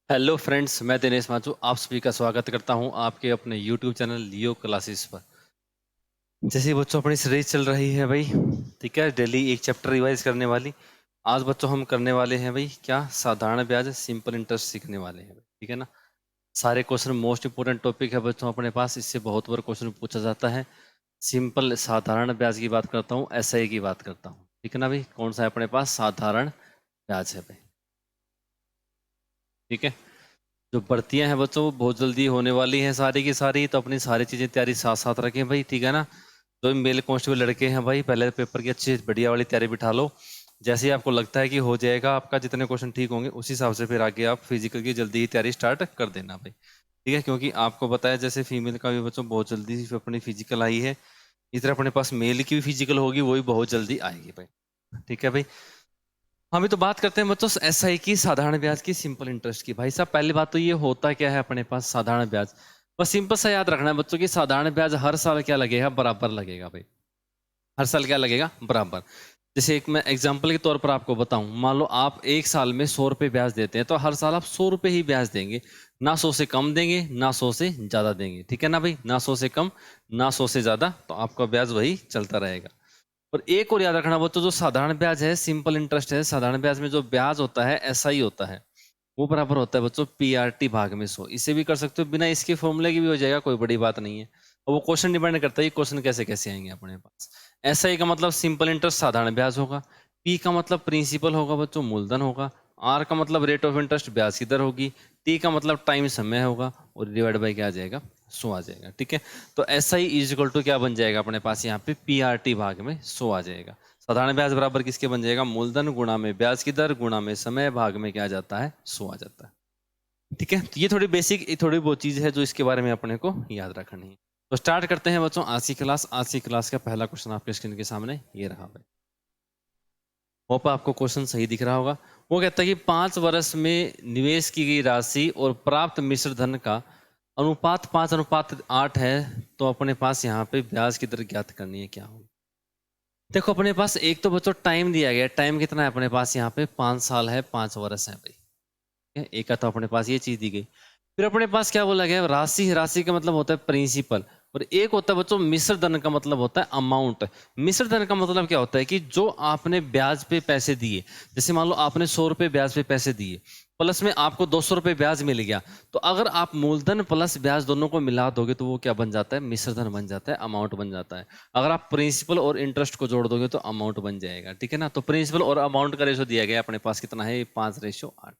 Hello friends, मैं दिनेश माथुर आप सभी का स्वागत करता हूं आपके अपने यूट्यूब चैनल लियो क्लासेस पर। जैसे ही बच्चों अपनी सीरीज चल रही है भाई, ठीक है, डेली एक चैप्टर रिवाइज करने वाली। आज बच्चों हम करने वाले हैं भाई क्या, साधारण ब्याज सिंपल इंटरेस्ट सीखने वाले हैं भाई, ठीक है ना। सारे क्वेश्चन मोस्ट इंपोर्टेंट टॉपिक है बच्चों अपने पास, इससे बहुत बार क्वेश्चन पूछा जाता है। सिंपल साधारण ब्याज की बात करता हूँ, एसआई की बात करता हूँ, ठीक है ना भाई। कौन सा है अपने पास, साधारण ब्याज है भाई, ठीक है। जो भर्तियां हैं बच्चों वो बहुत जल्दी होने वाली हैं सारी की सारी, तो अपनी सारी चीजें तैयारी साथ साथ रखें भाई, ठीक है ना। जो भी मेल कांस्टेबल लड़के हैं भाई, पहले पेपर की अच्छी बढ़िया वाली तैयारी बिठा लो। जैसे ही आपको लगता है कि हो जाएगा आपका, जितने क्वेश्चन ठीक होंगे उस हिसाब से फिर आगे आप फिजिकल की जल्दी ही तैयारी स्टार्ट कर देना भाई, ठीक है। क्योंकि आपको बताया जैसे फीमेल का भी बच्चों बहुत जल्दी अपनी फिजिकल आई है, इस तरह अपने पास मेल की भी फिजिकल होगी, वो भी बहुत जल्दी आएगी भाई, ठीक है भाई। हम भी तो बात करते हैं बच्चों एसआई की, साधारण ब्याज की, सिंपल इंटरेस्ट की। भाई साहब पहली बात तो ये होता क्या है अपने पास साधारण ब्याज, बस सिंपल सा याद रखना है बच्चों की, साधारण ब्याज हर साल क्या लगेगा, बराबर लगेगा भाई। हर साल क्या लगेगा, बराबर। जैसे एक मैं एग्जांपल के तौर पर आपको बताऊं, मान लो आप एक साल में 100 रुपए ब्याज देते हैं, तो हर साल आप 100 रुपए ही ब्याज देंगे। ना 100 से कम देंगे, ना 100 से ज्यादा देंगे, ठीक है ना भाई। ना 100 से कम, ना 100 से ज्यादा, तो आपका ब्याज वही चलता रहेगा। और एक और याद रखना वो तो, जो साधारण ब्याज है, सिंपल इंटरेस्ट है, साधारण ब्याज में जो ब्याज होता है एसआई होता है, वो बराबर होता है बच्चों पीआरटी भाग में 100। इसे भी कर सकते हो, बिना इसके फॉर्मूले की भी हो जाएगा, कोई बड़ी बात नहीं है। और वो क्वेश्चन डिपेंड करता है ये क्वेश्चन कैसे कैसे आएंगे अपने पास। एसआई का मतलब सिंपल इंटरेस्ट साधारण ब्याज होगा, पी का मतलब प्रिंसिपल होगा बच्चों, मूलधन होगा, आर का मतलब रेट ऑफ इंटरेस्ट ब्याज की दर होगी, टी का मतलब टाइम समय होगा, और डिवाइड बाई क्या आ जाएगा, 100 आ जाएगा, ठीक है। तो S I is equal to क्या बन जाएगा अपने पास यहाँ पे, पी आर टी भाग में 100 आ जाएगा। साधारण ब्याज बराबर किसके बन जाएगा, मूलधन गुणा में ब्याज की दर गुणा में समय भाग में क्या आ जाता है, 100 आ जाता है, ठीक है। तो ये थोड़ी बेसिक, थोड़ी बहुत चीज है जो इसके बारे में अपने को याद रखनी है। तो स्टार्ट करते हैं बच्चों आज की क्लास। आज की क्लास का पहला क्वेश्चन आपके स्क्रीन के सामने ये रहा भाई, होप आपको क्वेश्चन सही दिख रहा होगा। वो कहता है कि 5 वर्ष में निवेश की गई राशि और प्राप्त मिश्र धन का अनुपात 5:8 है, तो अपने पास यहाँ पे ब्याज की दर ज्ञात करनी है, क्या होगी। देखो अपने पास एक तो बच्चों टाइम दिया गया है, टाइम कितना है अपने पास यहाँ पे, 5 साल है, 5 वर्ष है भाई, ठीक है। एक का तो अपने पास ये चीज दी गई। फिर अपने पास क्या बोला गया, राशि, राशि का मतलब होता है प्रिंसिपल, और एक होता है बच्चों मिश्र धन का मतलब होता है अमाउंट। मिश्र धन का मतलब क्या होता है कि जो आपने ब्याज पे पैसे दिए, जैसे मान लो आपने 100 रुपए ब्याज पे पैसे दिए, प्लस में आपको 200 रुपए ब्याज मिल गया, तो अगर आप मूलधन प्लस ब्याज दोनों को मिला दोगे तो वो क्या बन जाता है, मिश्र धन बन जाता है, अमाउंट बन जाता है। अगर आप प्रिंसिपल और इंटरेस्ट को जोड़ दोगे तो अमाउंट बन जाएगा, ठीक है ना। तो प्रिंसिपल और अमाउंट का रेशो दिया गया अपने पास, कितना है, 5:8,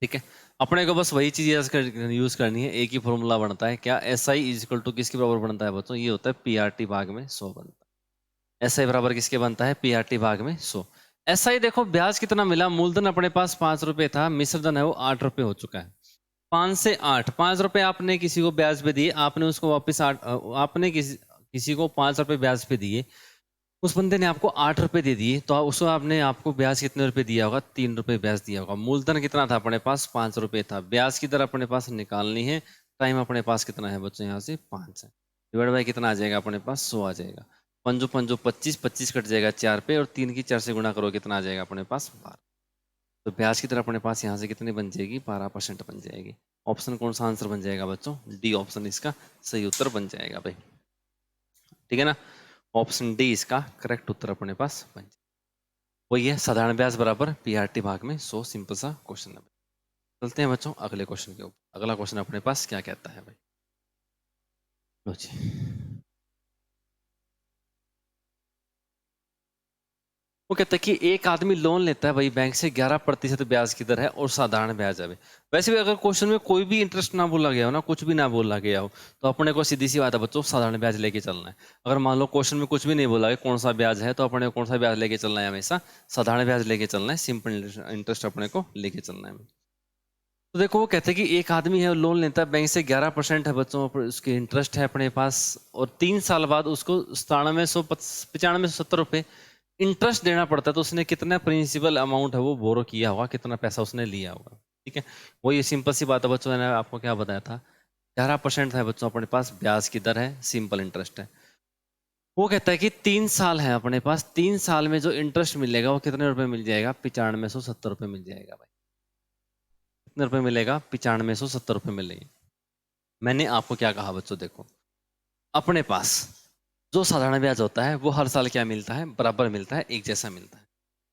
ठीक है। अपने को बस वही चीज यूज करनी है, एक ही फॉर्मूला बनता है क्या, S I is equal to किसके बराबर बनता है बच्चों, ये होता है पीआरटी भाग में 100 बनता है। एस आई बराबर किसके बनता है, पीआरटी भाग में 100। एस आई देखो ब्याज कितना मिला, मूलधन अपने पास 5 रुपए था, मिश्र धन है वो 8 रुपए हो चुका है। 5 से 8, 5 रुपए आपने किसी को ब्याज पे दिए, आपने उसको वापिस आपने किसी को 5 रुपए ब्याज पे दिए, उस बंदे ने आपको 8 रुपए दे दिए, तो उसको आपने आपको ब्याज कितने रुपए दिया होगा, 3 रुपए ब्याज दिया होगा। मूलधन कितना था अपने पास, 5 रुपए था। ब्याज की दर अपने पास निकालनी है, टाइम अपने पास कितना है बच्चों, यहाँ से 5 है, डिवाइड बाई कितना आ जाएगा अपने पास, 100 आ जाएगा। पंजो पंजो 25, 25 कट जाएगा 4 पे, और 3 की 4 से गुणा करो कितना आ जाएगा अपने पास, 12। तो ब्याज की दर अपने पास यहाँ से कितनी बन जाएगी, 12% बन जाएगी। ऑप्शन कौन सा आंसर बन जाएगा बच्चों, डी ऑप्शन इसका सही उत्तर बन जाएगा भाई, ठीक है ना। ऑप्शन डी इसका करेक्ट उत्तर अपने पास बन जाएगा। वही है साधारण ब्याज बराबर पीआरटी भाग में 100, सिंपल सा क्वेश्चन है। चलते हैं बच्चों अगले क्वेश्चन के ऊपर। अगला क्वेश्चन अपने पास क्या कहता है भाई, लो जी। वो कहता है कि एक आदमी लोन लेता है भाई बैंक से, 11% ब्याज की दर है और साधारण ब्याज है भाई। वैसे भी अगर क्वेश्चन में कोई भी इंटरेस्ट ना बोला गया हो ना, कुछ भी ना बोला गया हो, तो अपने को सीधी सी बात है बच्चों, साधारण ब्याज लेके चलना है। अगर मान लो क्वेश्चन में कुछ भी नहीं बोला गया कौन सा ब्याज है, तो अपने को कौन सा ब्याज लेके चलना है, हमेशा साधारण ब्याज लेके चलना है, सिंपल इंटरेस्ट अपने को लेके चलना है। तो देखो वो कहते हैं कि एक आदमी है लोन लेता है बैंक से, 11% है बच्चों पर उसके इंटरेस्ट है अपने पास, और 3 साल बाद उसको 97 95 70 रुपए इंटरेस्ट देना पड़ता है। तो उसने कितना प्रिंसिपल अमाउंट है वो बोरो किया होगा, कितना पैसा उसने लिया होगा, ठीक है। वो ये सिंपल सी बात है बच्चों, मैंने आपको क्या बताया था, 11% है बच्चों अपने पास, ब्याज की दर है, सिंपल इंटरेस्ट है। वो कहता है कि 3 साल है अपने पास, 3 साल में जो इंटरेस्ट मिलेगा वो कितने रुपए मिल जाएगा, 9570 रुपए मिल जाएगा भाई। कितने रुपए मिलेगा? 9570 रुपये मिलेंगे। मैंने आपको क्या कहा बच्चों, देखो अपने पास जो साधारण ब्याज होता है वो हर साल क्या मिलता है? बराबर मिलता है, एक जैसा मिलता है।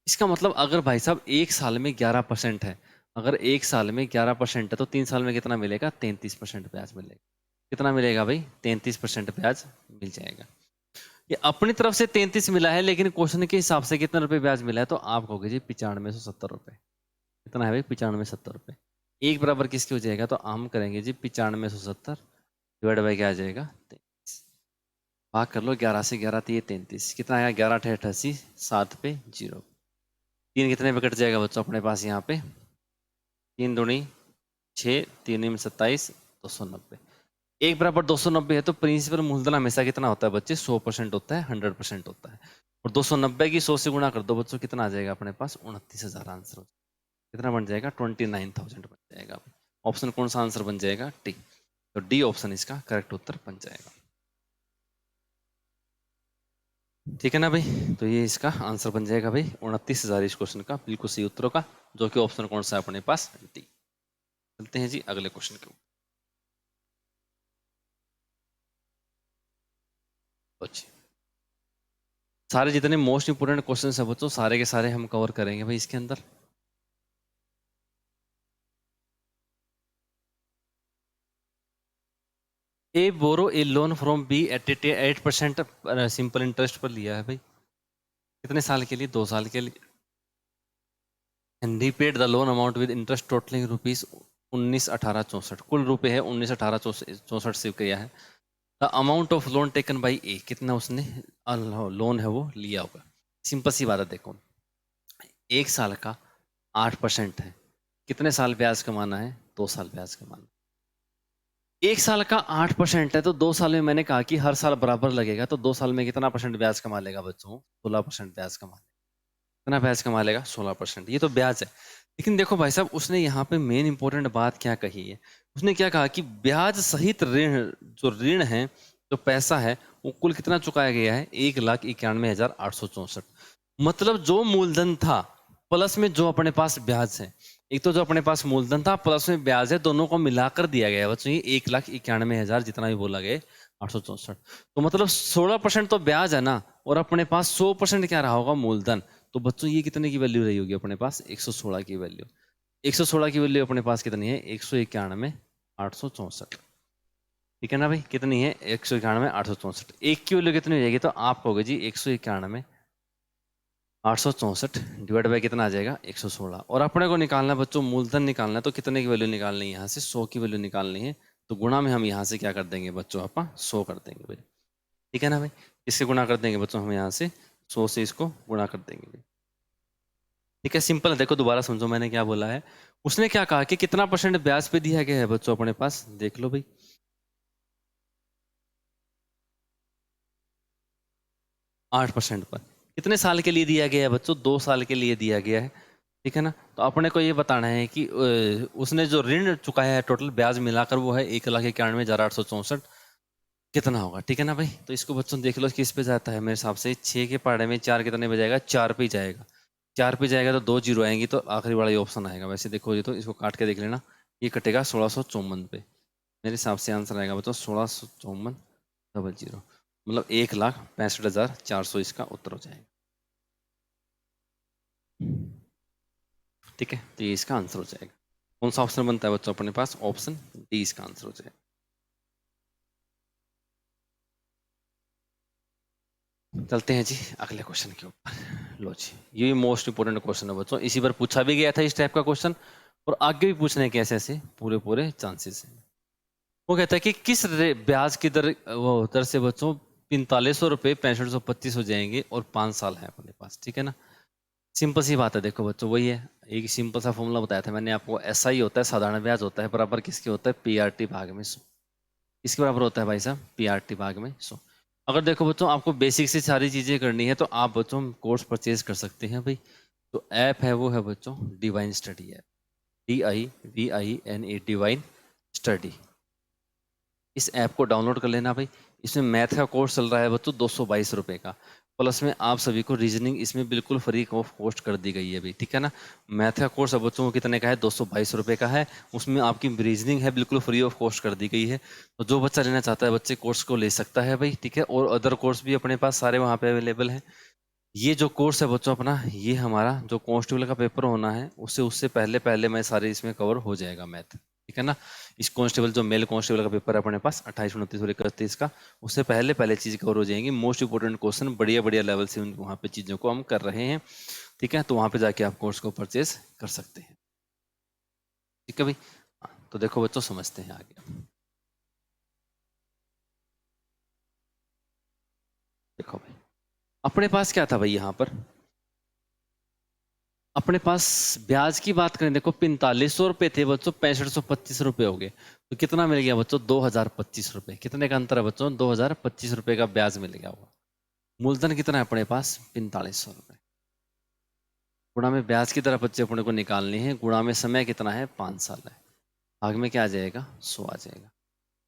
इसका मतलब अगर भाई साहब एक साल में 11% है, अगर एक साल में 11% है तो 3 साल में कितना मिलेगा? 33% ब्याज मिलेगा। कितना मिलेगा भाई? 33% ब्याज मिल जाएगा। ये अपनी तरफ से 33 मिला है, लेकिन क्वेश्चन के हिसाब से कितने रुपए ब्याज मिला है? तो आप कहोगे जी 9570 रुपये। कितना है भाई? 9570 रुपये। एक बराबर किसकी हो जाएगा? तो हम करेंगे जी 9570 डिवाइड बाई क्या आ जाएगा? 33। भाग कर लो 11 से, 11 3 33, कितना आया? 11 8 88, 7 पे 0। 3 कितने पे कट जाएगा बच्चों अपने पास यहाँ पे? 3 दूनी 6, 3 में 27, 290। एक बराबर 290 है तो प्रिंसिपल मूलधन हमेशा कितना होता है बच्चे? 100% होता है, 100% होता है। और 290 की 100 से गुणा कर दो बच्चों, कितना आ जाएगा अपने पास? 29,000 आंसर हो। कितना बन जाएगा? 29,000 बन जाएगा। ऑप्शन कौन सा आंसर बन जाएगा? टी। तो डी ऑप्शन इसका करेक्ट उत्तर बन जाएगा। ठीक है ना भाई? तो ये इसका आंसर बन जाएगा भाई 29,000 इस क्वेश्चन का बिल्कुल सही उत्तरों का, जो कि ऑप्शन कौन सा है अपने पास? डी। चलते हैं जी अगले क्वेश्चन के ऊपर। सारे जितने मोस्ट इंपोर्टेंट क्वेश्चन है बच्चों, सारे के सारे हम कवर करेंगे भाई इसके अंदर। A borrow a loan from B at 8% simple interest पर लिया है भाई। कितने साल के लिए? 2 साल के लिए। And he paid the loan amount with interest totalling rupees 19,1864। कुल रुपए है 19,1864 से किया है। The amount of loan taken by A, कितना उसने लोन है वो लिया होगा। सिंपल सी बात है, देखो 1 साल का 8% है। कितने साल ब्याज कमाना है? 2 साल ब्याज कमाना। 1 साल का 8% है तो 2 साल में मैंने कहा कि हर साल बराबर लगेगा, तो 2 साल में कितना परसेंट ब्याज कमा लेगा बच्चों? 16% ब्याज कमा लेगा। कितना ब्याज कमा लेगा? 16%। ये तो ब्याज है। लेकिन देखो भाई साहब, उसने यहाँ पे मेन इंपॉर्टेंट बात क्या कही है? उसने क्या कहा कि ब्याज सहित ऋण, जो ऋण है, जो पैसा है, वो कुल कितना चुकाया गया है? 1,91,864। मतलब जो मूलधन था प्लस में जो अपने पास ब्याज है, एक तो जो अपने पास मूलधन था प्लस में ब्याज है, दोनों को मिलाकर दिया गया है बच्चों ये 1,91,000 जितना भी बोला गया 864। तो मतलब 16% तो ब्याज है ना, और अपने पास 100% क्या रहा होगा? मूलधन। तो बच्चों ये कितने की वैल्यू रही होगी अपने पास? 116 की वैल्यू। 116 की वैल्यू अपने पास कितनी है? 191,864। ठीक है ना भाई? कितनी है? 191,864। एक की वैल्यू कितनी हो जाएगी? तो आप कहोगे जी 191,864 डिवाइड बाय कितना आ जाएगा? 116। और अपने को निकालना है बच्चों, मूलधन निकालना है, तो कितने की वैल्यू निकालनी है? यहाँ से 100 की वैल्यू निकालनी है। तो गुणा में हम यहाँ से क्या कर देंगे बच्चों? अपन 100 कर देंगे भाई। ठीक है ना भाई? इससे गुणा कर देंगे बच्चों, हम यहाँ से 100 से इसको गुणा कर देंगे भाई। ठीक है, सिंपल है। देखो दोबारा समझो मैंने क्या बोला है। उसने क्या कहा कि कितना परसेंट ब्याज पे दिया गया है बच्चों अपने पास? देख लो भाई, 8% पर। कितने साल के लिए दिया गया है बच्चों? 2 साल के लिए दिया गया है। ठीक है ना? तो अपने को ये बताना है कि उसने जो ऋण चुकाया है टोटल ब्याज मिलाकर वो है 1,91,864। कितना होगा? ठीक है ना भाई? तो इसको बच्चों देख लो किस पे जाता है। मेरे हिसाब से 6 के पहाड़े में 4 कितने पे जाएगा? 4 पे ही जाएगा। 4 पे जाएगा तो 2 जीरो आएंगी, तो आखिरी वाला ये ऑप्शन आएगा। वैसे देखो ये तो इसको काट के देख लेना, ये कटेगा 1654 पे। मेरे हिसाब से आंसर आएगा बच्चों 1654,00, मतलब 1,65,400 इसका उत्तर हो जाएगा। ठीक है, तो ये इसका आंसर हो जाएगा। कौन सा ऑप्शन बनता है बच्चों अपने पास? ऑप्शन डी इसका आंसर हो जाएगा। चलते हैं जी अगले क्वेश्चन के ऊपर। लो जी, ये मोस्ट इंपोर्टेंट क्वेश्चन है बच्चों, इसी बार पूछा भी गया था इस टाइप का क्वेश्चन, और आगे भी पूछने के ऐसे पूरे पूरे चांसेस हैं। वो कहता है कि किस ब्याज की दर, वो दर से बच्चों 4500 रुपये 6525 हो जाएंगे और 5 साल है अपने पास। ठीक है ना? सिंपल सी बात है। देखो बच्चों वही है, एक सिंपल सा फॉर्मूला बताया था मैंने आपको। SI होता है साधारण ब्याज होता है, बराबर किसके होता है? PRT भाग में 100। इसके बराबर होता है भाई साहब PRT भाग में 100। अगर देखो बच्चों आपको बेसिक से सारी चीजें करनी है तो आप बच्चों कोर्स परचेज कर सकते हैं भाई। तो ऐप है वो है बच्चों divine study app, DIVINE divine study. इस ऐप को डाउनलोड कर लेना भाई। इसमें मैथ का कोर्स चल रहा है बच्चों 222 रुपये का। प्लस में आप सभी को रीजनिंग इसमें बिल्कुल फ्री ऑफ कॉस्ट कर दी गई है भाई, ठीक है ना। मैथ का कोर्स अब बच्चों को कितने का है, 222 रुपये का है। उसमें आपकी रीजनिंग है बिल्कुल फ्री ऑफ कॉस्ट कर दी गई है। तो जो बच्चा लेना चाहता है बच्चे कोर्स को ले सकता है भाई, ठीक है। और अदर कोर्स भी अपने पास सारे वहाँ पे अवेलेबल हैं। ये जो कोर्स है बच्चों अपना, ये हमारा जो कांस्टेबल का पेपर होना है उससे पहले पहले मैं सारे इसमें कवर हो जाएगा मैथ, ठीक है ना। इस कांस्टेबल जो मेल कांस्टेबल का पेपर है अपने पास 28, 29 और 31 का, उससे पहले पहले चीज़ कवर हो जाएंगी। मोस्ट इंपोर्टेंट क्वेश्चन बढ़िया बढ़िया लेवल से वहाँ पे चीज़ों को हम कर रहे हैं, ठीक है। तो वहाँ पे जाके आप कोर्स को परचेज कर सकते हैं, ठीक है भाई। हाँ, तो देखो बच्चों समझते हैं आगे। देखो भाई अपने पास क्या था भाई, यहाँ पर अपने पास ब्याज की बात करें, देखो 4500 रुपये थे बच्चों, 6525 रुपये हो गए। तो कितना मिल गया बच्चों, 2025 रुपये। कितने का अंतर है बच्चों, 2025 रुपये का ब्याज मिल गया होगा। मूलधन कितना है अपने पास, 4500 रुपये। गुणा में ब्याज की तरह बच्चे अपने को निकालनी है, गुणा में समय कितना है, 5 साल है। भाग में क्या आ जाएगा, 100 आ जाएगा।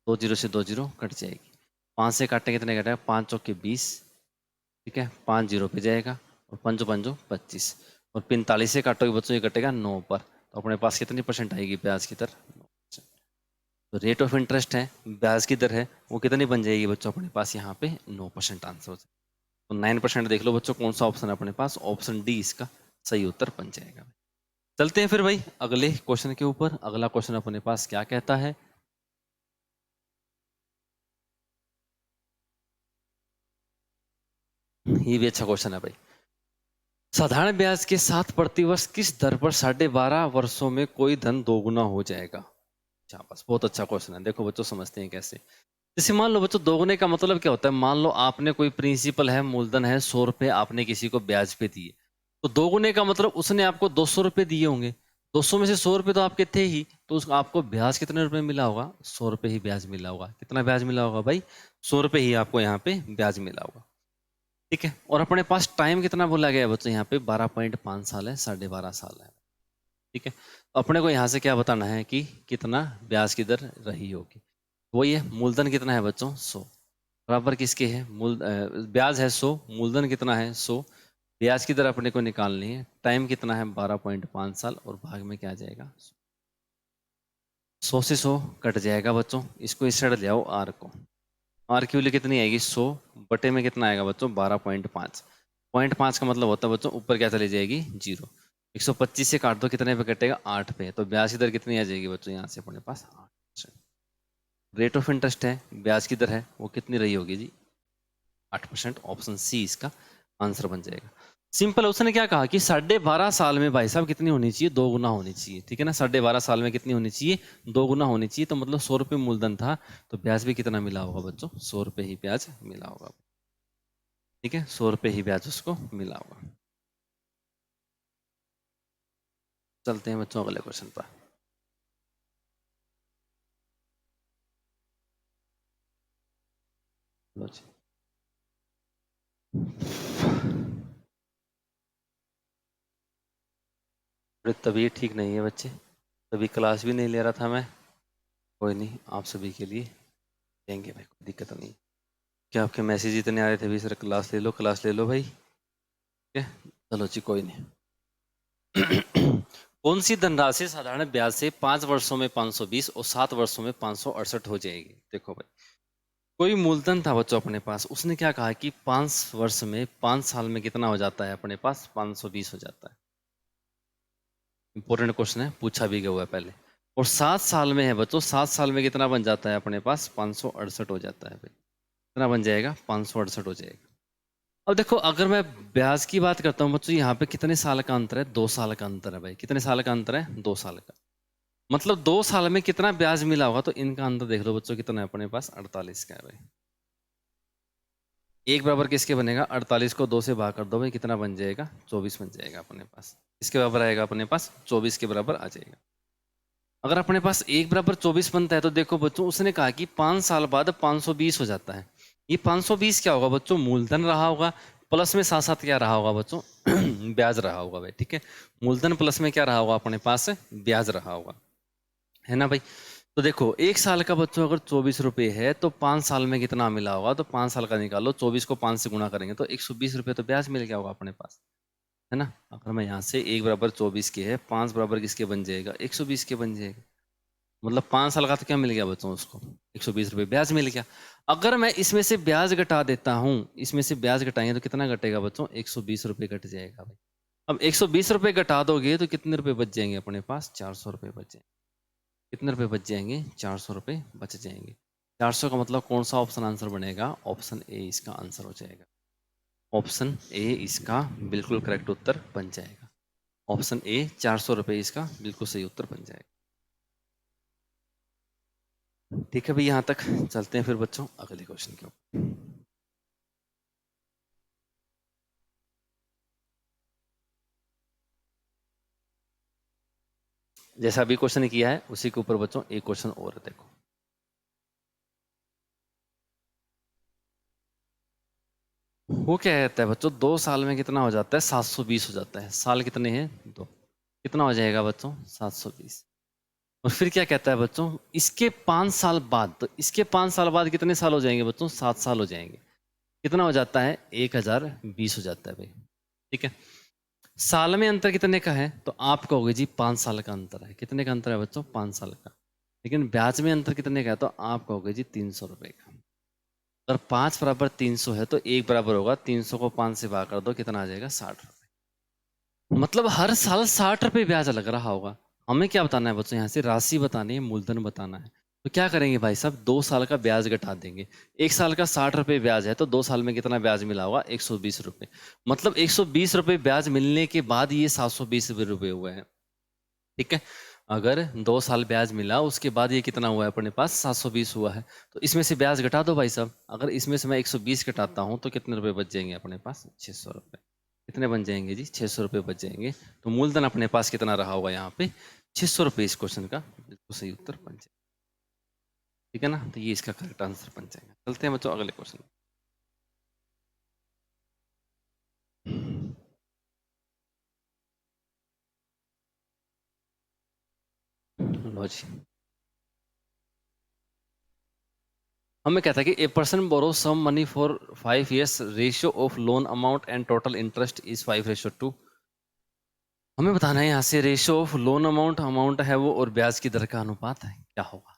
2 जीरो से 2 जीरो कट जाएगी, 5 से काटने कितने कटेगा, 5 चौके 20, ठीक है। 5 जीरो पे जाएगा और पंजो पंजो 25, और 45 से काटोगे बच्चों ये कटेगा 9 पर। तो अपने पास कितनी परसेंट आएगी ब्याज की दर, 9%। तो रेट ऑफ इंटरेस्ट है, ब्याज की दर है, वो कितनी बन जाएगी बच्चों अपने पास यहाँ पे 9% आंसर हो जाएगा। तो 9% देख लो बच्चों कौन सा ऑप्शन है अपने पास, ऑप्शन डी इसका सही उत्तर बन जाएगा। चलते हैं फिर भाई अगले क्वेश्चन के ऊपर। अगला क्वेश्चन अपने पास क्या कहता है, ये भी अच्छा क्वेश्चन है भाई। साधारण ब्याज के साथ प्रतिवर्ष किस दर पर 12.5 वर्षों में कोई धन दोगुना हो जाएगा। अच्छा बस बहुत अच्छा क्वेश्चन है। देखो बच्चों समझते हैं कैसे। जैसे मान लो बच्चों दोगुने का मतलब क्या होता है, मान लो आपने कोई प्रिंसिपल है, मूलधन है 100 रुपए, आपने किसी को ब्याज पे दिए। तो दोगुने का मतलब उसने आपको 200 रुपए दिए होंगे, 200 में से 100 रुपए तो आपके थे ही, तो आपको ब्याज कितने रुपए मिला होगा, 100 रुपए ही ब्याज मिला होगा। कितना ब्याज मिला होगा भाई, 100 रुपए ही आपको यहाँ पे ब्याज मिला होगा, ठीक है। और अपने पास टाइम कितना बोला गया है बच्चों, यहाँ पे 12.5 साल है, 12.5 साल है, ठीक है। तो अपने को यहाँ से क्या बताना है कि कितना ब्याज की दर रही होगी। वही है, मूलधन कितना है बच्चों 100, बराबर किसके है, ब्याज है 100, मूलधन कितना है 100, ब्याज की दर अपने को निकालनी है, टाइम कितना है 12.5 साल, और भाग में क्या आ जाएगा 100 से 100 कट जाएगा बच्चों। इसको इस साइड ले आओ, आर को, आर की वैल्यू कितनी आएगी 100 बटे में कितना आएगा बच्चों 12.5, 0.5 का मतलब होता है बच्चों ऊपर क्या चली जाएगी 0। 125 से काट दो कितने पे कटेगा 8 पे, तो ब्याज की दर कितनी आ जाएगी बच्चों यहाँ से अपने पास 8%। रेट ऑफ इंटरेस्ट है, ब्याज की दर है, वो कितनी रही होगी जी 8%। ऑप्शन सी इसका आंसर बन जाएगा। सिंपल, उसने क्या कहा कि 12.5 साल में भाई साहब कितनी होनी चाहिए, 2 गुना होनी चाहिए, ठीक है ना। 12.5 साल में कितनी होनी चाहिए, 2 गुना होनी चाहिए। तो मतलब 100 रुपये मूलधन था, तो ब्याज भी कितना मिला होगा बच्चों, 100 रुपये ही ब्याज मिला होगा, ठीक है। 100 रुपये ही ब्याज उसको मिला होगा। चलते हैं बच्चों अगले क्वेश्चन पर। लो जी। थोड़ी तबीयत ठीक नहीं है बच्चे, तभी क्लास भी नहीं ले रहा था मैं। कोई नहीं, आप सभी के लिए देंगे भाई, कोई दिक्कत नहीं। क्या आपके मैसेज इतने आ रहे थे भी सर क्लास ले लो, क्लास ले लो भाई, ठीक है। चलो जी कोई नहीं। कौन सी धनराशि साधारण ब्याज से 5 वर्षों में 520 और 7 वर्षों में 568 हो जाएगी। देखो भाई, कोई मूलधन था बच्चों अपने पास, उसने क्या कहा कि 5 वर्ष में 5 साल में कितना हो जाता है अपने पास 520 हो जाता है। इंपॉर्टेंट क्वेश्चन है, पूछा भी गया हुआ है पहले। और 7 साल में है बच्चों, 7 साल में कितना बन जाता है अपने पास 568 हो जाता है भाई। कितना बन जाएगा 568 हो जाएगा। अब देखो अगर मैं ब्याज की बात करता हूँ बच्चों, यहाँ पे कितने साल का अंतर है, 2 साल का अंतर है भाई। कितने साल का अंतर है, 2 साल का। मतलब 2 साल में कितना ब्याज मिला होगा, तो इनका अंतर देख लो बच्चों कितना है अपने पास, 48 का है भाई। एक बराबर किसके बनेगा, 48 को 2 से भाग कर दो भाई, कितना बन जाएगा 24 बन जाएगा अपने पास। किसके बराबर आएगा अपने पास, 24 के बराबर आ जाएगा। अगर अपने पास एक बराबर 24 बनता है, तो देखो बच्चों उसने कहा कि 5 साल बाद 520 हो जाता है। ये 520 क्या होगा बच्चों, मूलधन रहा होगा, प्लस में साथ साथ क्या रहा होगा बच्चों ब्याज रहा होगा भाई, ठीक है। मूलधन प्लस में क्या रहा होगा अपने पास, ब्याज रहा होगा, है ना भाई। तो देखो 1 साल का बच्चों अगर 24 रुपये है तो 5 साल में कितना मिला होगा, तो 5 साल का निकालो, 24 को 5 से गुणा करेंगे तो 120 रुपये तो ब्याज मिल गया होगा अपने पास, है ना। अगर मैं यहाँ से 1 बराबर 24 के है, 5 बराबर किसके बन जाएगा, 120 के बन जाएगा। मतलब 5 साल का तो क्या मिल गया बच्चों उसको, 120 रुपये ब्याज मिल गया। अगर मैं इसमें से ब्याज घटा देता हूँ, इसमें से ब्याज घटाएंगे तो कितना घटेगा बच्चों, 120 रुपये घट जाएगा भाई। अब 120 रुपये घटा दोगे तो कितने रुपए बच जाएंगे अपने पास, 400 रुपये बच जाएंगे। कितने रुपए बच जाएंगे, 400 रुपये बच जाएंगे। 400 का मतलब कौन सा ऑप्शन आंसर बनेगा, ऑप्शन ए इसका आंसर हो जाएगा। ऑप्शन ए इसका बिल्कुल करेक्ट उत्तर बन जाएगा। ऑप्शन ए 400 रुपये इसका बिल्कुल सही उत्तर बन जाएगा। ठीक है भाई, यहाँ तक चलते हैं फिर बच्चों अगले क्वेश्चन के ऊपर। जैसा अभी क्वेश्चन किया है उसी के ऊपर बच्चों एक क्वेश्चन और है, देखो। वो क्या कहता है बच्चों, 2 साल में कितना हो जाता है, 720 हो जाता है। साल कितने हैं, 2। कितना हो जाएगा बच्चों, 720। और फिर क्या कहता है बच्चों, इसके 5 साल बाद, तो इसके 5 साल बाद कितने साल हो जाएंगे बच्चों, 7 साल हो जाएंगे। कितना हो जाता है, 1020 हो जाता है भाई। ठीक है, साल में अंतर कितने का है, तो आप कहोगे जी 5 साल का अंतर है। कितने का अंतर है बच्चों, 5 साल का। लेकिन ब्याज में अंतर कितने का है, तो आप कहोगे जी 300 रुपये का। अगर 5 बराबर 300 है तो 1 बराबर होगा 300 को 5 से भाग कर दो, कितना आ जाएगा, 60 रुपये। मतलब हर साल 60 रुपये ब्याज लग रहा होगा। हमें क्या बताना है बच्चों, यहाँ से राशि बतानी है, मूलधन बताना है। तो क्या करेंगे भाई साहब, 2 साल का ब्याज घटा देंगे। 1 साल का 60 रुपये ब्याज है तो 2 साल में कितना ब्याज मिला होगा, 120 रुपये। मतलब 120 रुपये ब्याज मिलने के बाद ये 720 रुपये हुए हैं। ठीक है, अगर 2 साल ब्याज मिला उसके बाद ये कितना हुआ है अपने पास, 720 हुआ है। तो इसमें से ब्याज घटा दो भाई साहब। अगर इसमें से मैं 120 घटाता हूँ तो कितने रुपए बच जाएंगे अपने पास, 600 रुपये। कितने बन जाएंगे जी, 600 रुपये बच जाएंगे। तो मूलधन अपने पास कितना रहा होगा यहाँ पे, 600 रुपये। इस क्वेश्चन का बिल्कुल सही उत्तर बन जाएगा। ठीक है ना, तो ये इसका करेक्ट आंसर बन जाएगा। चलते हैं बच्चों अगले क्वेश्चन। लो जी, हमें कहता है कि a person borrow some money for 5 years, ratio of loan amount and total interest is 5:2। हमें बताना है यहाँ से ratio of loan amount, amount है वो, और ब्याज की दर का अनुपात है, क्या होगा।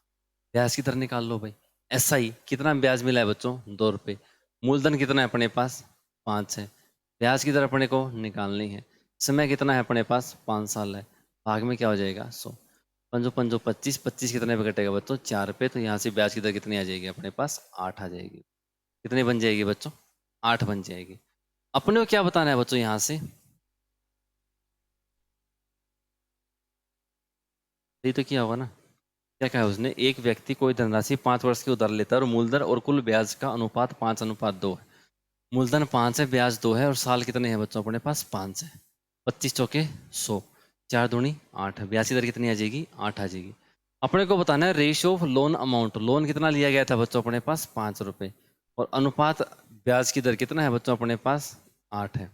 ब्याज की दर निकाल लो भाई। SI कितना ब्याज मिला है बच्चों, 2 रुपये। मूलधन कितना है अपने पास, 5 है। ब्याज की दर अपने को निकालनी है। समय कितना है अपने पास, 5 साल है। भाग में क्या हो जाएगा, 100। पंजो पंजो 25, 25 कितने पे कटेगा बच्चों, 4 पे। तो यहाँ से ब्याज की दर कितनी आ जाएगी अपने पास, 8 आ जाएगी। कितनी बन जाएगी बच्चों, 8 बन जाएगी। अपने को क्या बताना है बच्चों यहाँ से, यही तो किया होगा ना। क्या कहा है उसने, एक व्यक्ति कोई धनराशि 5 वर्ष की उधार लेता है और मूलधन और कुल ब्याज का अनुपात 5:2 है। मूलधन 5 है, ब्याज 2 है, और साल कितने हैं बच्चों अपने पास, 5 है। 25 चौके 100, 4 दूनी 8 है। ब्याज की दर कितनी आ जाएगी, 8 आ जाएगी। अपने को बताना है ratio of loan amount, loan कितना लिया गया था बच्चों अपने पास, 5 रुपये। और अनुपात ब्याज की दर कितना है बच्चों अपने पास, 8 है।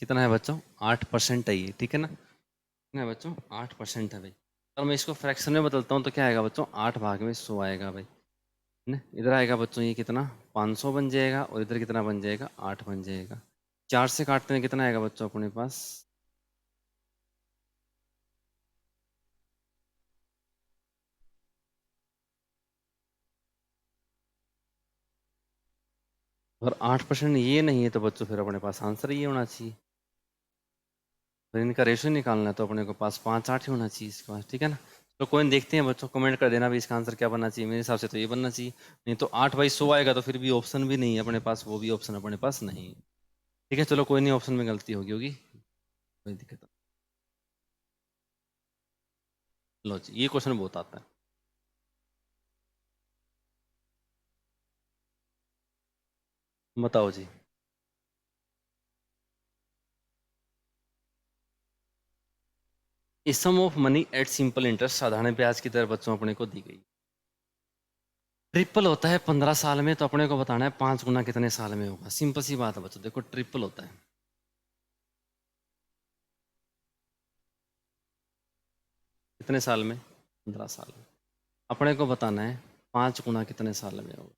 कितना है बच्चों, 8% है ये। ठीक है ना, कितना है बच्चों, 8% है भाई। और मैं इसको फ्रैक्शन में बदलता हूँ तो क्या आएगा बच्चों, 8/100 आएगा भाई, है ना। इधर आएगा बच्चों ये कितना, 500 बन जाएगा, और इधर कितना बन जाएगा, 8 बन जाएगा। 4 से काटते हैं कितना आएगा बच्चों अपने पास, अगर 8% ये नहीं है तो बच्चों फिर अपने पास आंसर ये होना चाहिए। तो इनका रेशो निकालना है तो अपने को पास 5/8 ही होना चाहिए इसके पास। ठीक है ना। तो कोई देखते हैं बच्चों, कमेंट कर देना भी इसका आंसर क्या बनना चाहिए। मेरे हिसाब से तो ये बनना चाहिए। नहीं तो 8/100 आएगा तो फिर भी ऑप्शन भी नहीं है अपने पास, वो भी ऑप्शन अपने पास नहीं है। ठीक है, चलो कोई नहीं, ऑप्शन में गलती होगी कोई दिक्कत नहीं। लो जी, ये क्वेश्चन बहुत आता है। बताओ जी, sum of money at simple interest, साधारण ब्याज की दर बच्चों अपने को दी गई। ट्रिपल होता है 15 साल में, तो अपने को बताना है 5 गुना कितने साल में होगा। सिंपल सी बात है बच्चों, देखो ट्रिपल होता है कितने साल में, 15 साल में। अपने को बताना है 5 गुना कितने साल में होगा।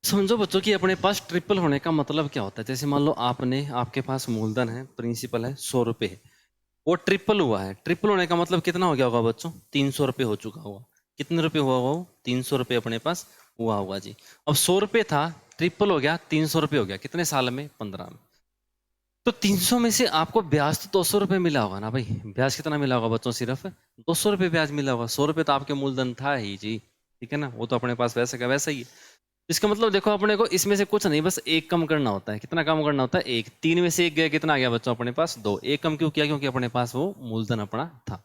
समझो बच्चों कि अपने पास ट्रिपल होने का मतलब क्या होता है। जैसे मान लो आपके पास मूलधन है, प्रिंसिपल है 100 रुपए है, वो ट्रिपल हुआ है। ट्रिपल होने का मतलब कितना हो गया होगा बच्चों? 300 रुपये हो चुका होगा। कितने रुपए हुआ होगा वो? 300 रुपये अपने पास हुआ होगा जी। अब 100 रुपये था, ट्रिपल हो गया, 300 रुपये हो गया। कितने साल में? 15 में। तो 300 में से आपको ब्याज तो 200 रुपये मिला होगा ना भाई। ब्याज कितना मिला होगा बच्चों? सिर्फ 200 रुपये ब्याज मिला होगा। 100 रुपये तो आपके मूलधन था ही जी, ठीक है ना, वो तो अपने पास वैसे का वैसा ही है। इसका मतलब देखो अपने को इसमें से कुछ नहीं, बस एक कम करना होता है। कितना कम करना होता है? एक। 3 में से एक गया, कितना आ गया बच्चों अपने पास? 2। एक कम क्यों किया? क्योंकि अपने पास वो मूलधन अपना था।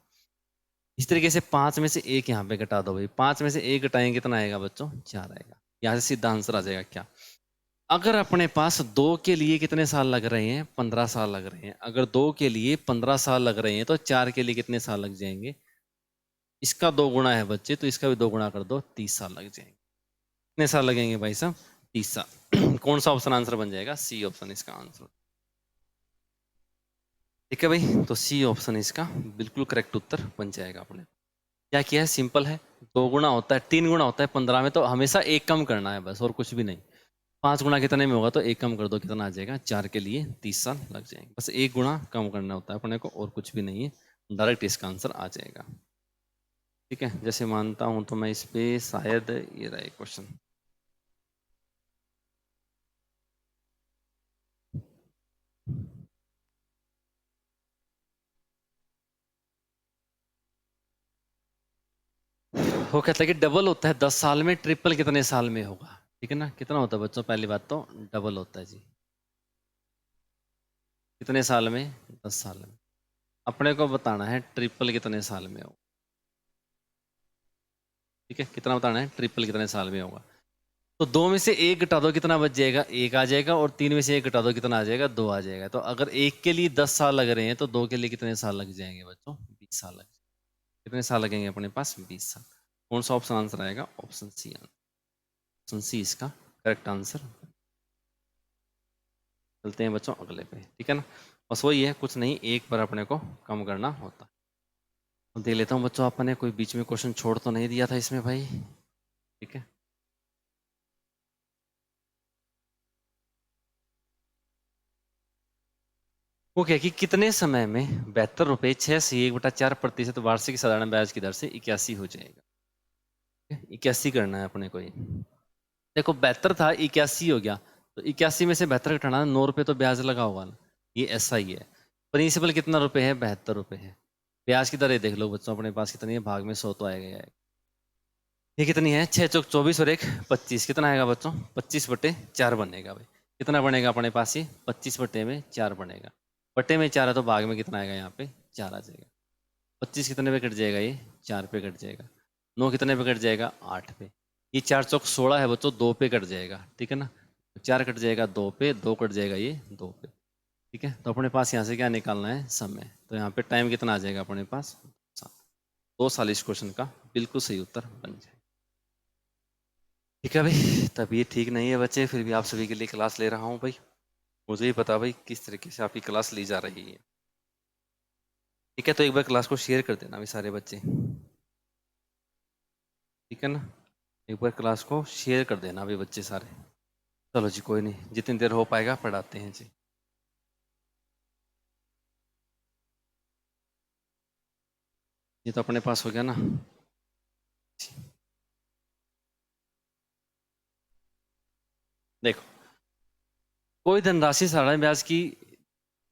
इस तरीके से 5 में से एक यहाँ पे घटा दो भाई। 5 में से एक घटाएंगे कितना आएगा बच्चों? 4 आएगा। यहाँ से सीधा आंसर आ जाएगा क्या? अगर अपने पास 2 के लिए कितने साल लग रहे हैं? 15 साल लग रहे हैं। अगर 2 के लिए 15 साल लग रहे हैं तो 4 के लिए कितने साल लग जाएंगे? इसका 2 गुना है बच्चे, तो इसका भी 2 गुना कर दो, 30 साल लग जाएंगे। कितने साल लगेंगे भाई साहब? 30 साल। कौन सा ऑप्शन आंसर बन जाएगा? सी ऑप्शन इसका आंसर। ठीक है भाई, तो सी ऑप्शन इसका बिल्कुल करेक्ट उत्तर बन जाएगा। अपने क्या किया है? सिंपल है। 2 गुना होता है, 3 गुना होता है 15 में, तो हमेशा एक कम करना है बस, और कुछ भी नहीं। 5 गुना कितने में होगा? तो एक कम कर दो, कितना आ जाएगा? 4 के लिए 30 साल लग जाएंगे। बस एक गुना कम करना होता है अपने को, और कुछ भी नहीं है। डायरेक्ट इसका आंसर आ जाएगा। ठीक है, जैसे मानता हूं तो मैं इस पे शायद ये रहा क्वेश्चन। वो कहता है कि डबल होता है 10 साल में, ट्रिपल कितने साल में होगा? ठीक है ना, कितना होता है बच्चों? पहली बात तो डबल होता है जी। कितने साल में? 10 साल में। अपने को बताना है ट्रिपल कितने साल में होगा। ठीक है, कितना बताना है? ट्रिपल कितने साल में होगा। तो 2 में से एक घटा दो, कितना बच जाएगा? 1 आ जाएगा। और 3 में से एक घटा दो, कितना आ जाएगा? 2 आ जाएगा। तो अगर एक के लिए 10 साल लग रहे हैं तो 2 के लिए कितने साल लग जाएंगे बच्चों? 20 साल लग। कितने साल लगेंगे अपने पास? 20 साल। कौन सा ऑप्शन आंसर आएगा? Option C. ऑप्शन सी इसका करेक्ट आंसर। चलते हैं बच्चों अगले पे। ठीक है ना, बस वही है, कुछ नहीं, एक पर अपने को कम करना होता है। देख लेता हूँ बच्चों, आपने कोई बीच में क्वेश्चन छोड़ तो नहीं दिया था इसमें भाई? ठीक है, वो क्या कि कितने समय में 72 रुपये 6 से 1/4% वार्षिक साधारण ब्याज की दर से 81 हो जाएगा? 81 करना है अपने को ये। देखो 72 था, 81 हो गया, तो 81 में से 72 घटाना, 9 रुपये तो ब्याज लगा होगा ना, ये ऐसा ही है। प्रिंसिपल कितना रुपए है? 72 रुपये है। ब्याज की दर ये देख लो बच्चों अपने पास कितनी है, भाग में 100 तो आएगा ही आएगा। ये कितनी है? 6 चौक 24 और 1 25। कितना आएगा बच्चों? 25/4 बनेगा भाई। कितना बनेगा अपने पास? ये 25/4 बनेगा। बटे में 4 है तो भाग में कितना आएगा? यहाँ पे 4 आ जाएगा। 25 कितने पे कट जाएगा? ये 4 पे कट जाएगा। 9 कितने पे कट जाएगा? 8 पे। ये 4 चौक 16 है बच्चों, 2 पे कट जाएगा। ठीक है ना, 4 कट जाएगा 2 पे, 2 कट जाएगा ये 2 पे। ठीक है, तो अपने पास यहाँ से क्या निकालना है? समय। तो यहाँ पे टाइम कितना आ जाएगा अपने पास? 2 साल इस क्वेश्चन का बिल्कुल सही उत्तर बन जाए। ठीक है भाई, तबीयत ठीक नहीं है बच्चे, फिर भी आप सभी के लिए क्लास ले रहा हूँ भाई। मुझे ही पता भाई किस तरीके से आपकी क्लास ली जा रही है। ठीक है, तो एक बार क्लास को शेयर कर देना भाई सारे बच्चे। ठीक है ना, एक बार क्लास को शेयर कर देना भाई बच्चे सारे। चलो जी, कोई नहीं, जितनी देर हो पाएगा पढ़ाते हैं जी। ये तो अपने पास हो गया ना। देखो, कोई धनराशि साधारण ब्याज की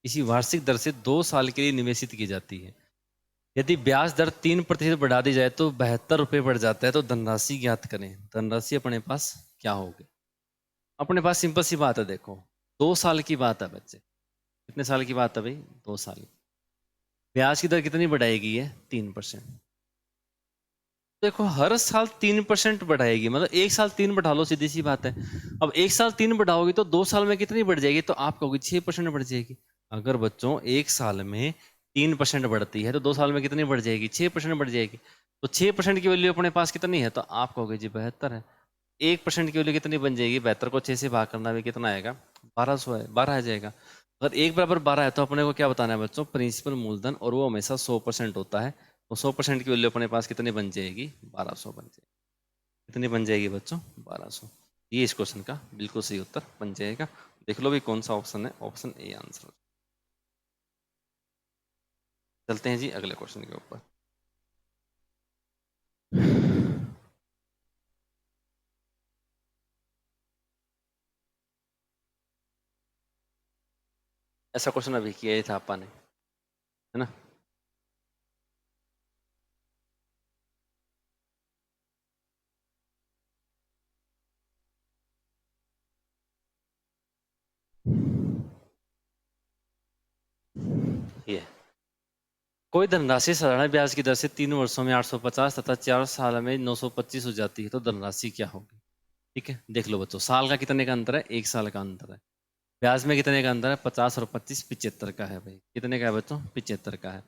किसी वार्षिक दर से 2 साल के लिए निवेशित की जाती है। यदि ब्याज दर 3% बढ़ा दी जाए तो 72 रुपये बढ़ जाता है। तो धनराशि ज्ञात करें। धनराशि अपने पास क्या होगी? अपने पास सिंपल सी बात है, देखो 2 साल की बात है बच्चे। कितने साल की बात है भाई? 2 साल। ब्याज की दर कितनी बढ़ाएगी? है 3%। देखो हर साल 3% बढ़ाएगी, मतलब एक साल 3 बढ़ा लो, सीधी सी बात है। अब एक साल 3 बढ़ाओगी तो 2 साल में कितनी बढ़ जाएगी? तो आप कहोगे 6% बढ़ जाएगी। अगर बच्चों एक साल में 3% बढ़ती है तो 2 साल में कितनी बढ़ जाएगी? 6% बढ़ जाएगी। तो 6% की वैल्यू अपने पास कितनी है? तो आप कहोगे जी 72 है। 1% की वैल्यू कितनी बन जाएगी? 72 को 6 से भाग करना भी कितना आएगा? 1200 है, 12 आ जाएगा। अगर 1 = 12 है तो अपने को क्या बताना है बच्चों, प्रिंसिपल मूलधन, और वो हमेशा 100% होता है। तो 100% की वैल्यू अपने पास कितनी बन जाएगी, 1200 बन जाएगी। कितनी बन जाएगी बच्चों, 1200। ये इस क्वेश्चन का बिल्कुल सही उत्तर बन जाएगा। देख लो भी कौन सा ऑप्शन है, ऑप्शन ए आंसर। चलते हैं जी अगले क्वेश्चन के ऊपर। ऐसा क्वेश्चन अभी किया ही था आपा ने, है ना। ये कोई धनराशि साधारण ब्याज की दर से 3 वर्षों में 850 तथा 4 साल में 925 हो जाती है, तो धनराशि क्या होगी। ठीक है, देख लो बच्चों, साल का कितने का अंतर है, 1 साल का अंतर है। ब्याज में कितने का अंतर है, 50 और 25, 75 का है भाई। कितने का है बच्चों, 75 का है।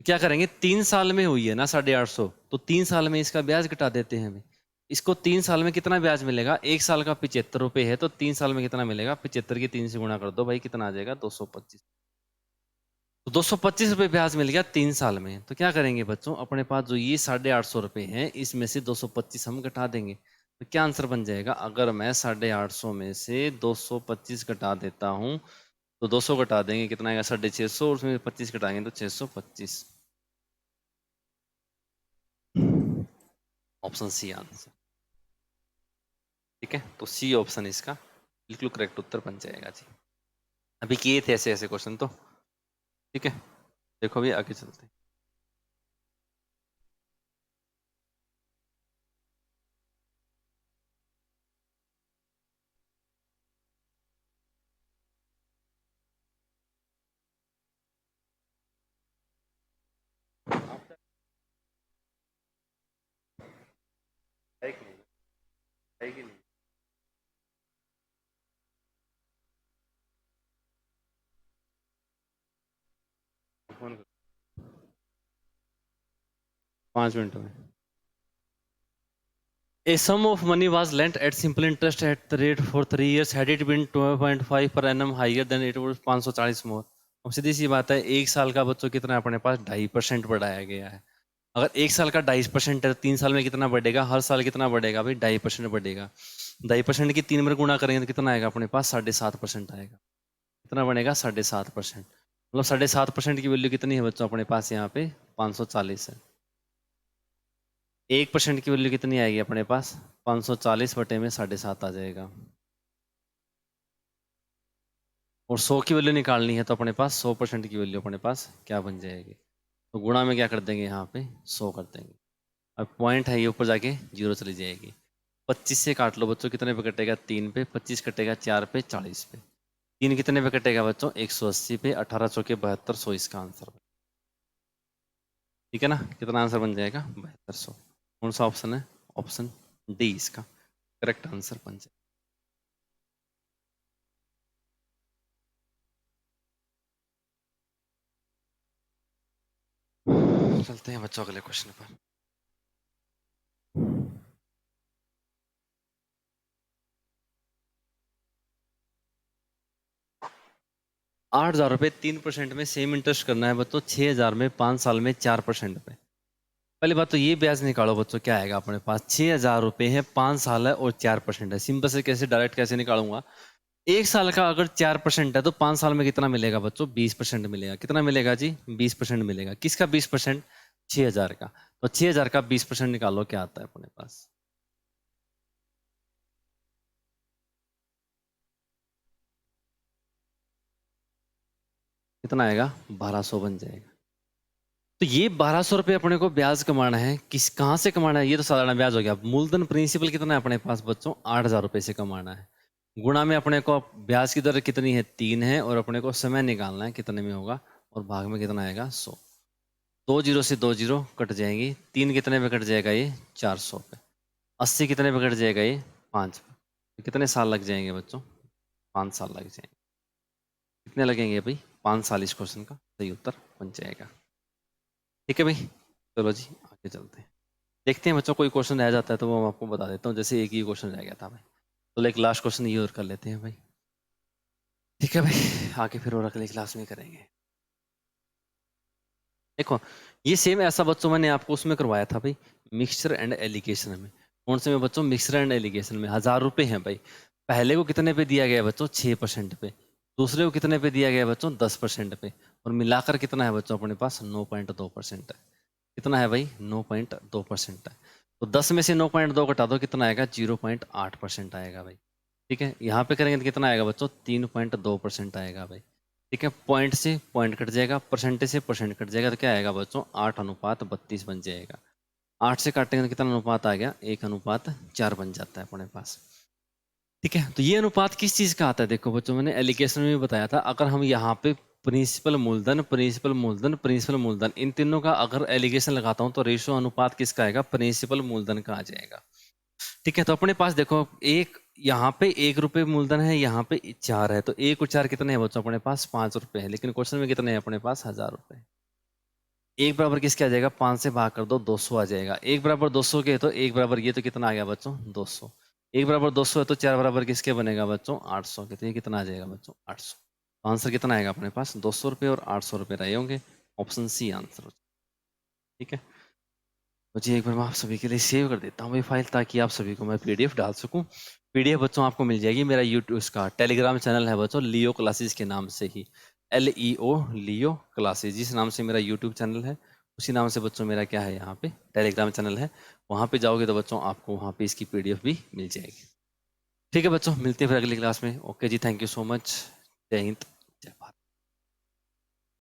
क्या करेंगे, 3 साल में हुई है ना 850, तो 3 साल में इसका ब्याज घटा देते हैं भाई। इसको 3 साल में कितना ब्याज मिलेगा, 1 साल का 75 रुपए है, तो 3 साल में कितना मिलेगा, 75 की 3 से गुणा कर दो भाई, कितना आ जाएगा, 225। तो 225 रुपये ब्याज मिल गया 3 साल में। तो क्या करेंगे बच्चों, अपने पास जो ये 850 रुपये हैं, इसमें से 225 हम घटा देंगे। तो क्या आंसर बन जाएगा, अगर मैं 850 में से 225 घटा देता हूँ, तो 200 घटा देंगे, कितना आएगा, 650, और उसमें 25 घटाएंगे तो 625। Option C answer. ठीक है, तो सी ऑप्शन इसका बिल्कुल करेक्ट उत्तर बन जाएगा जी। अभी किए थे ऐसे ऐसे क्वेश्चन तो। ठीक है, देखो भी आगे चलते हैं। है कि नहीं, है कि नहीं। फोन 5 मिनट में। A sum of money was lent at simple interest at the rate for 3 years. Had it been 12.5 per annum higher, then it was 540 more. अब सीधी सी बात है, 1 साल का बच्चों कितना है अपने पास, 2.5% बढ़ाया गया है। अगर 1 साल का 2.5% है, तो 3 साल में कितना बढ़ेगा, हर साल कितना बढ़ेगा भाई, 2.5% बढ़ेगा। 2.5% की 3 बार गुणा करेंगे तो कितना आएगा अपने पास, 7.5% आएगा। कितना बनेगा, 7.5%। मतलब 7.5% की वैल्यू कितनी है बच्चों अपने पास यहाँ पे, 540 है। 1% की वैल्यू कितनी आएगी अपने पास, 540 बटे में 7.5 आ जाएगा। और 100 की वैल्यू निकालनी है तो अपने पास 100% की वैल्यू अपने पास क्या बन जाएगी, तो गुणा में क्या कर देंगे, यहाँ पे 100 कर देंगे। अब पॉइंट है ये, ऊपर जाके 0 चली जाएगी। 25 से काट लो बच्चों, कितने पे कटेगा, 3 पे। 25 कटेगा 4 पे, 40 पे। 3 कितने पे कटेगा बच्चों, 180 पे। 18 चौके 72, 100 इसका आंसर। ठीक है ना, कितना आंसर बन जाएगा, 7200। कौन सा ऑप्शन है, ऑप्शन डी इसका करेक्ट आंसर बन जाएगा। चलते हैं बच्चों अगले क्वेश्चन पर। 8,000 रुपये 3% में सेम इंटरेस्ट करना है बच्चों, 6,000 में 5 साल में 4% पे। पहली बात तो ये ब्याज निकालो बच्चों, क्या आएगा अपने पास, 6,000 रुपये है, 5 साल है और 4% है। सिंपल से कैसे डायरेक्ट कैसे निकालूंगा, 1 साल का अगर 4% है तो 5 साल में कितना मिलेगा बच्चों, 20% मिलेगा। कितना मिलेगा जी, 20% मिलेगा। किसका 20%, 6,000 का। तो 6,000 का 20% निकालो, क्या आता है अपने पास, कितना आएगा, 1,200 बन जाएगा। तो ये 1,200 रुपये अपने को ब्याज कमाना है, किस कहाँ से कमाना है, ये तो साधारण ब्याज हो गया। मूलधन प्रिंसिपल कितना है अपने पास बच्चों, 8,000 रुपये से कमाना है। गुणा में अपने को ब्याज की दर कितनी है, 3 है, और अपने को समय निकालना है कितने में होगा, और भाग में कितना आएगा, 100। 2 जीरो से 2 जीरो कट जाएंगी। 3 कितने में कट जाएगा ये, 400 पे। 80 कितने में कट जाएगा ये, 5 पे। तो कितने साल लग जाएंगे बच्चों, 5 साल लग जाएंगे। कितने लगेंगे भाई, 5 साल। इस क्वेश्चन का सही उत्तर बन जाएगा। ठीक है भाई, चलो जी आगे चलते हैं। देखते हैं बच्चों, कोई क्वेश्चन रह जाता है तो वो मैं आपको बता देता हूँ। जैसे एक ही क्वेश्चन रह गया था भाई, तो एक लास्ट क्वेश्चन ये और कर लेते हैं भाई। ठीक है भाई, आगे फिर और अगली क्लास में करेंगे। देखो ये सेम ऐसा बच्चों मैंने आपको उसमें करवाया था भाई, मिक्सचर एंड एलिगेशन में। कौन से में बच्चों? मिक्सचर एंड एलिगेशन में। 1000 रुपये हैं भाई। पहले को कितने पे दिया गया है बच्चों? 6% पे। दूसरे को कितने पे दिया गया है बच्चों? 10% पे। और मिलाकर कितना है बच्चों अपने पास? 9.2% है। कितना है भाई? 9.2% है। तो 10 में से 9.2 घटा दो, कितना आएगा? 0.8% आएगा भाई। ठीक है, यहाँ पे करेंगे तो कितना आएगा बच्चों? 3.2% आएगा भाई। ठीक है, पॉइंट से पॉइंट कट जाएगा, परसेंटेज से परसेंट कट जाएगा, तो क्या आएगा बच्चों? 8:32 बन जाएगा। 8 से काटेंगे तो कितना अनुपात आ गया? 1:4 बन जाता है अपने पास। ठीक है, तो ये अनुपात किस चीज का आता है? देखो बच्चों, मैंने एलिगेशन में भी बताया था, अगर हम यहाँ पे प्रिंसिपल मूलधन, प्रिंसिपल मूलधन, प्रिंसिपल मूलधन, इन तीनों का अगर एलिगेशन लगाता हूँ तो रेशो अनुपात किसका आएगा? प्रिंसिपल मूलधन का आ जाएगा। ठीक है, तो अपने पास देखो, एक यहाँ पे 1 रुपये मूलधन है, यहाँ पे 4 है, तो 1 और 4 कितने हैं बच्चों अपने पास? 5 रुपये है। लेकिन क्वेश्चन में कितने हैं अपने पास? 1000 रुपये। एक बराबर किसके आ जाएगा? 5 से भाग कर दो, 200 आ जाएगा। एक बराबर 200 के, तो एक बराबर ये, तो कितना आ गया बच्चों? 200। एक बराबर 200 है तो 4 बराबर किसके बनेगा बच्चों? 800 के। तो ये कितना आ जाएगा बच्चों? 800। तो आंसर कितना आएगा अपने पास? 200 रुपये और 800 रुपये रहे होंगे। Option C answer. ठीक है, तो जी एक बार मैं आप सभी के लिए सेव कर देता हूँ भाई फाइल, ताकि आप सभी को मैं पीडीएफ डाल सकूँ। पीडीएफ बच्चों आपको मिल जाएगी मेरा यूट्यूब, उसका टेलीग्राम चैनल है बच्चों, लियो क्लासेस के नाम से ही। LEO, लियो क्लासेस, जिस नाम से मेरा यूट्यूब चैनल है, उसी नाम से बच्चों मेरा क्या है यहाँ पे टेलीग्राम चैनल है। वहाँ पे जाओगे तो बच्चों आपको वहाँ पे इसकी पीडीएफ भी मिल जाएगी। ठीक है बच्चों, मिलते हैं फिर अगली क्लास में। ओके जी, थैंक यू सो मच। जय हिंद, जय भारत।